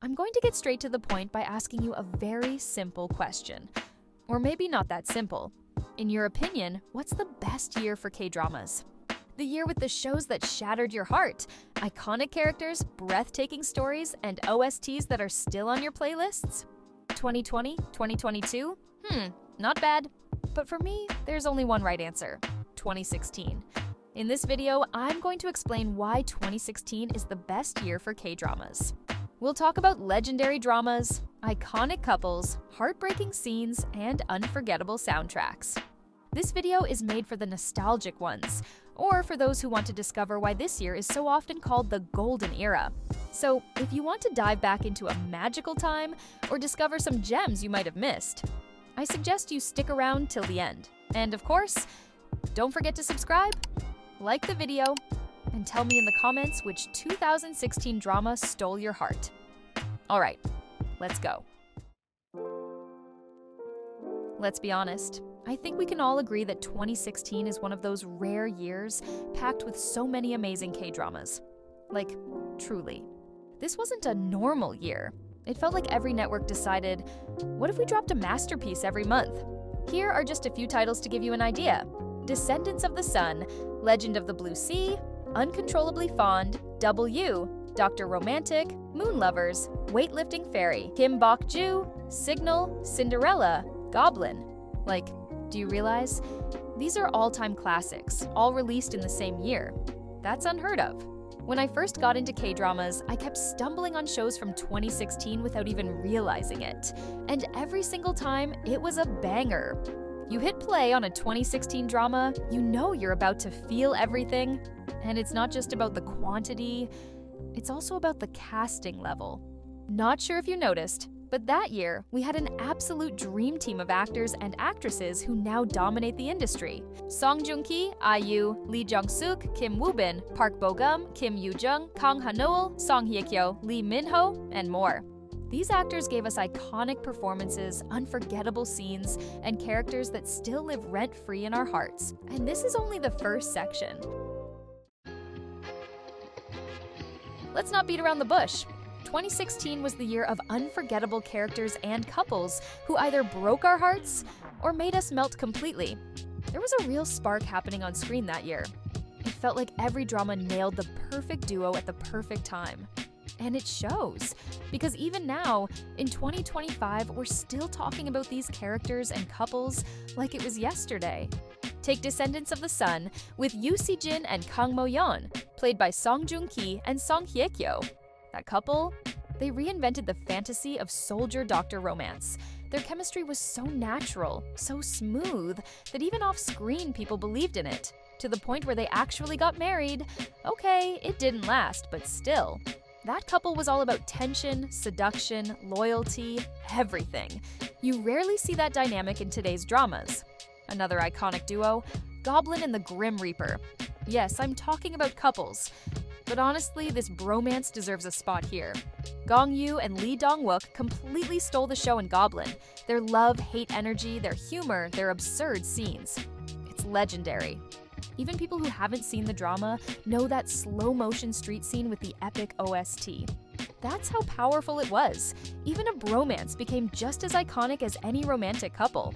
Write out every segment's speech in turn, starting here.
I'm going to get straight to the point by asking you a very simple question. Or maybe not that simple. In your opinion, what's the best year for K-dramas? The year with the shows that shattered your heart, iconic characters, breathtaking stories, and OSTs that are still on your playlists? 2020? 2022? Not bad. But for me, there's only one right answer: 2016. In this video, I'm going to explain why 2016 is the best year for K-dramas. We'll talk about legendary dramas, iconic couples, heartbreaking scenes, and unforgettable soundtracks. This video is made for the nostalgic ones, or for those who want to discover why this year is so often called the golden era. So, if you want to dive back into a magical time or discover some gems you might have missed, I suggest you stick around till the end. And of course, don't forget to subscribe, like the video, and tell me in the comments which 2016 drama stole your heart. Alright, let's go. Let's be honest, I think we can all agree that 2016 is one of those rare years packed with so many amazing K-dramas. Like, truly. This wasn't a normal year. It felt like every network decided, what if we dropped a masterpiece every month? Here are just a few titles to give you an idea: Descendants of the Sun, Legend of the Blue Sea, Uncontrollably Fond, W, Dr. Romantic, Moon Lovers, Weightlifting Fairy Kim Bok-joo, Signal, Cinderella, Goblin. Like, do you realize? These are all-time classics, all released in the same year. That's unheard of. When I first got into K-dramas, I kept stumbling on shows from 2016 without even realizing it. And every single time, it was a banger. You hit play on a 2016 drama, you know you're about to feel everything. And it's not just about the quantity, it's also about the casting level. Not sure if you noticed, but that year, we had an absolute dream team of actors and actresses who now dominate the industry. Song Joong-ki, IU, Lee Jung-suk, Kim Woo-bin, Park Bo-gum, Kim Yoo-jung, Kang Ha-noel, Song Hye-kyo, Lee Min-ho, and more. These actors gave us iconic performances, unforgettable scenes, and characters that still live rent-free in our hearts. And this is only the first section. Let's not beat around the bush. 2016 was the year of unforgettable characters and couples who either broke our hearts or made us melt completely. There was a real spark happening on screen that year. It felt like every drama nailed the perfect duo at the perfect time. And it shows, because even now, in 2025, we're still talking about these characters and couples like it was yesterday. Take Descendants of the Sun with Yoo Si-jin and Kang Mo-yeon, played by Song Joong-ki and Song Hye-kyo. That couple, they reinvented the fantasy of soldier-doctor romance. Their chemistry was so natural, so smooth, that even off-screen people believed in it, to the point where they actually got married. Okay, it didn't last, but still. That couple was all about tension, seduction, loyalty, everything. You rarely see that dynamic in today's dramas. Another iconic duo, Goblin and the Grim Reaper. Yes, I'm talking about couples. But honestly, this bromance deserves a spot here. Gong Yoo and Lee Dong-wook completely stole the show in Goblin. Their love-hate energy, their humor, their absurd scenes. It's legendary. Even people who haven't seen the drama know that slow-motion street scene with the epic OST. That's how powerful it was. Even a bromance became just as iconic as any romantic couple.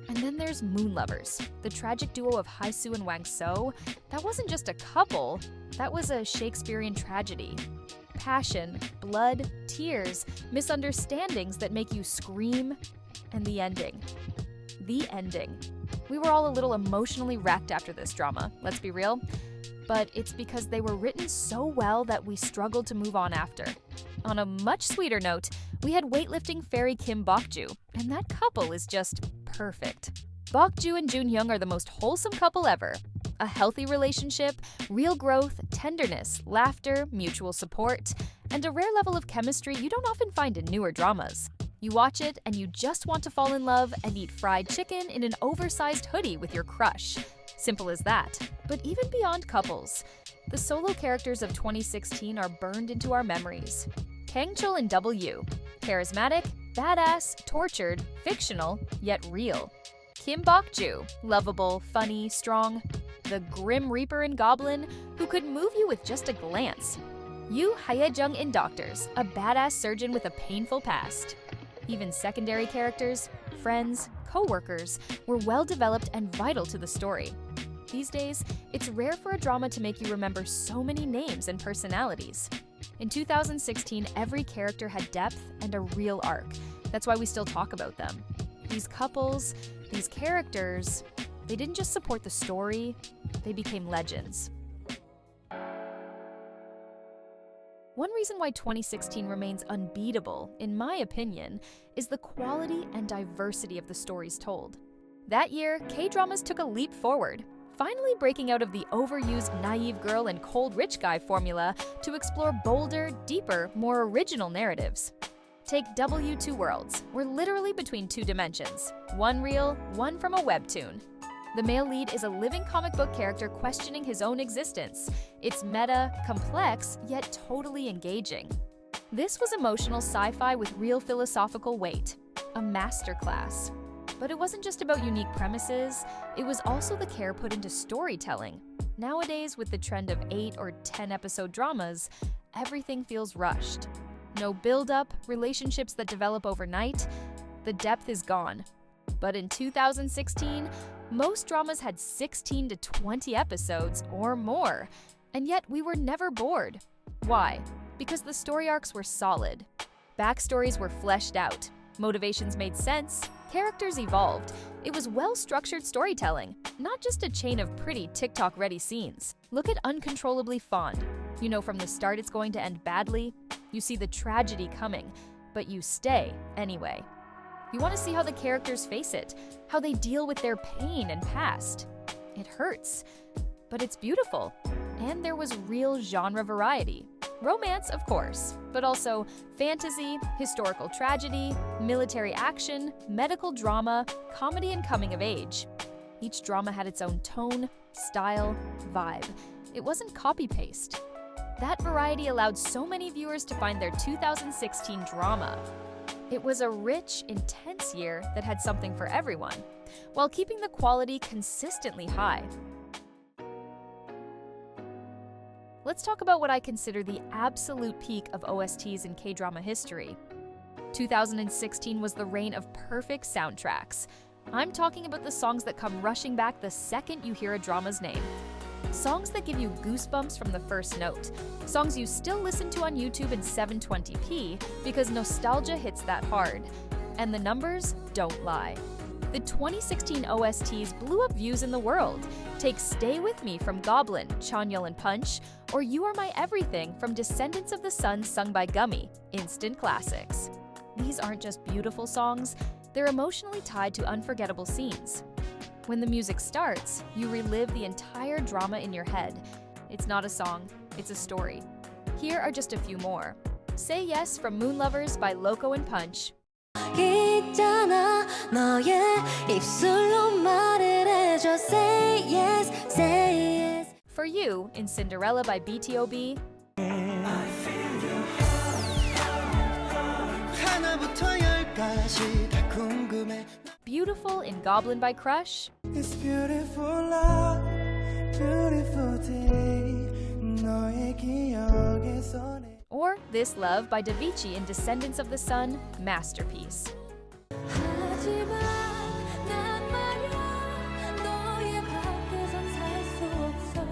And then there's Moon Lovers, the tragic duo of Hae-soo and Wang-so. That wasn't just a couple, that was a Shakespearean tragedy. Passion, blood, tears, misunderstandings that make you scream, and the ending. The ending. We were all a little emotionally wrecked after this drama, let's be real. But it's because they were written so well that we struggled to move on after. On a much sweeter note, we had Weightlifting Fairy Kim Bok-joo, and that couple is just perfect. Bok-joo and Joon-hyung are the most wholesome couple ever. A healthy relationship, real growth, tenderness, laughter, mutual support, and a rare level of chemistry you don't often find in newer dramas. You watch it and you just want to fall in love and eat fried chicken in an oversized hoodie with your crush. Simple as that. But even beyond couples, the solo characters of 2016 are burned into our memories. Kang-chul and W. Charismatic, badass, tortured, fictional, yet real. Kim Bok-joo, lovable, funny, strong. The Grim Reaper and Goblin, who could move you with just a glance. Yoo Hae-jung in Doctors, a badass surgeon with a painful past. Even secondary characters, friends, co-workers were well developed and vital to the story. These days, it's rare for a drama to make you remember so many names and personalities. In 2016, every character had depth and a real arc. That's why we still talk about them. These couples, these characters, they didn't just support the story, they became legends. One reason why 2016 remains unbeatable, in my opinion, is the quality and diversity of the stories told. That year, K-dramas took a leap forward, finally breaking out of the overused naive girl and cold rich guy formula to explore bolder, deeper, more original narratives. Take W2 Worlds. We're literally between two dimensions. One real, one from a webtoon. The male lead is a living comic book character questioning his own existence. It's meta, complex, yet totally engaging. This was emotional sci-fi with real philosophical weight. A masterclass. But it wasn't just about unique premises, it was also the care put into storytelling. Nowadays, with the trend of 8 or 10 episode dramas, everything feels rushed. No build-up, relationships that develop overnight, the depth is gone. But in 2016, most dramas had 16 to 20 episodes or more, and yet we were never bored. Why? Because the story arcs were solid. Backstories were fleshed out. Motivations made sense. Characters evolved. It was well-structured storytelling, not just a chain of pretty TikTok-ready scenes. Look at Uncontrollably Fond. You know from the start it's going to end badly. You see the tragedy coming, but you stay anyway. You want to see how the characters face it, how they deal with their pain and past. It hurts, but it's beautiful. And there was real genre variety. Romance, of course, but also fantasy, historical tragedy, military action, medical drama, comedy, and coming of age. Each drama had its own tone, style, vibe. It wasn't copy-paste. That variety allowed so many viewers to find their 2016 drama. It was a rich, intense year that had something for everyone, while keeping the quality consistently high. Let's talk about what I consider the absolute peak of OSTs in K-drama history. 2016 was the reign of perfect soundtracks. I'm talking about the songs that come rushing back the second you hear a drama's name. Songs that give you goosebumps from the first note. Songs you still listen to on YouTube in 720p because nostalgia hits that hard. And the numbers don't lie. The 2016 OSTs blew up views in the world. Take Stay With Me from Goblin, Chanyeol and Punch, or You Are My Everything from Descendants of the Sun sung by Gummy, instant classics. These aren't just beautiful songs, they're emotionally tied to unforgettable scenes. When the music starts, you relive the entire drama in your head. It's not a song, it's a story. Here are just a few more. Say Yes from Moon Lovers by Loco and Punch. 있잖아 너의 입술로 말을 해줘 Say yes, say yes. For You in Cinderella by BTOB. 하나부터 열까지 다 궁금해 Beautiful in Goblin by Crush. It's beautiful love, beautiful day 너의 기억에서 내 Or This Love by Davichi in Descendants of the Sun, masterpiece. 하지만 난 말야 너의 밖에선 살 수 없어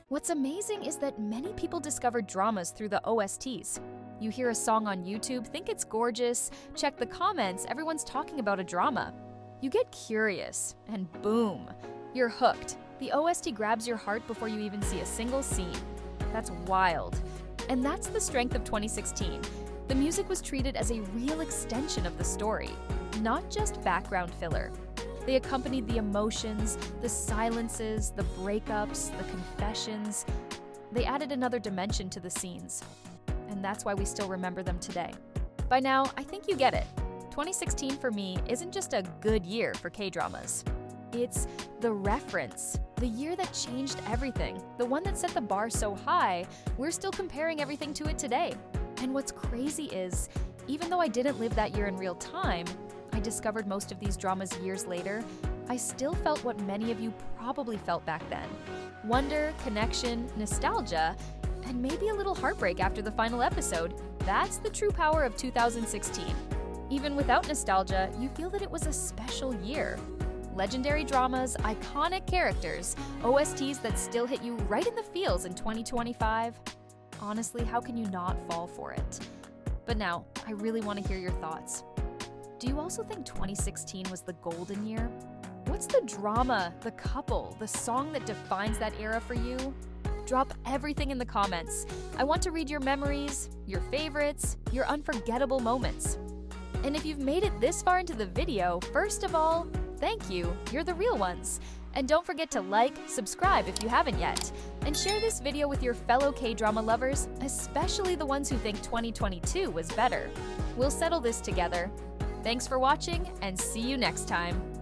What's amazing is that many people discovered dramas through the OSTs. You hear a song on YouTube, think it's gorgeous, check the comments, everyone's talking about a drama. You get curious, and boom, you're hooked. The OST grabs your heart before you even see a single scene. That's wild. And that's the strength of 2016. The music was treated as a real extension of the story, not just background filler. They accompanied the emotions, the silences, the breakups, the confessions. They added another dimension to the scenes. And that's why we still remember them today. By now, I think you get it. 2016 for me isn't just a good year for K-dramas. It's the reference, the year that changed everything, the one that set the bar so high, we're still comparing everything to it today. And what's crazy is, even though I didn't live that year in real time, I discovered most of these dramas years later, I still felt what many of you probably felt back then. Wonder, connection, nostalgia, and maybe a little heartbreak after the final episode. That's the true power of 2016. Even without nostalgia, you feel that it was a special year. Legendary dramas, iconic characters, OSTs that still hit you right in the feels in 2025. Honestly, how can you not fall for it? But now, I really want to hear your thoughts. Do you also think 2016 was the golden year? What's the drama, the couple, the song that defines that era for you? Drop everything in the comments. I want to read your memories, your favorites, your unforgettable moments. And if you've made it this far into the video, first of all, thank you, you're the real ones. And don't forget to like, subscribe if you haven't yet, and share this video with your fellow K-drama lovers, especially the ones who think 2022 was better. We'll settle this together. Thanks for watching, and see you next time.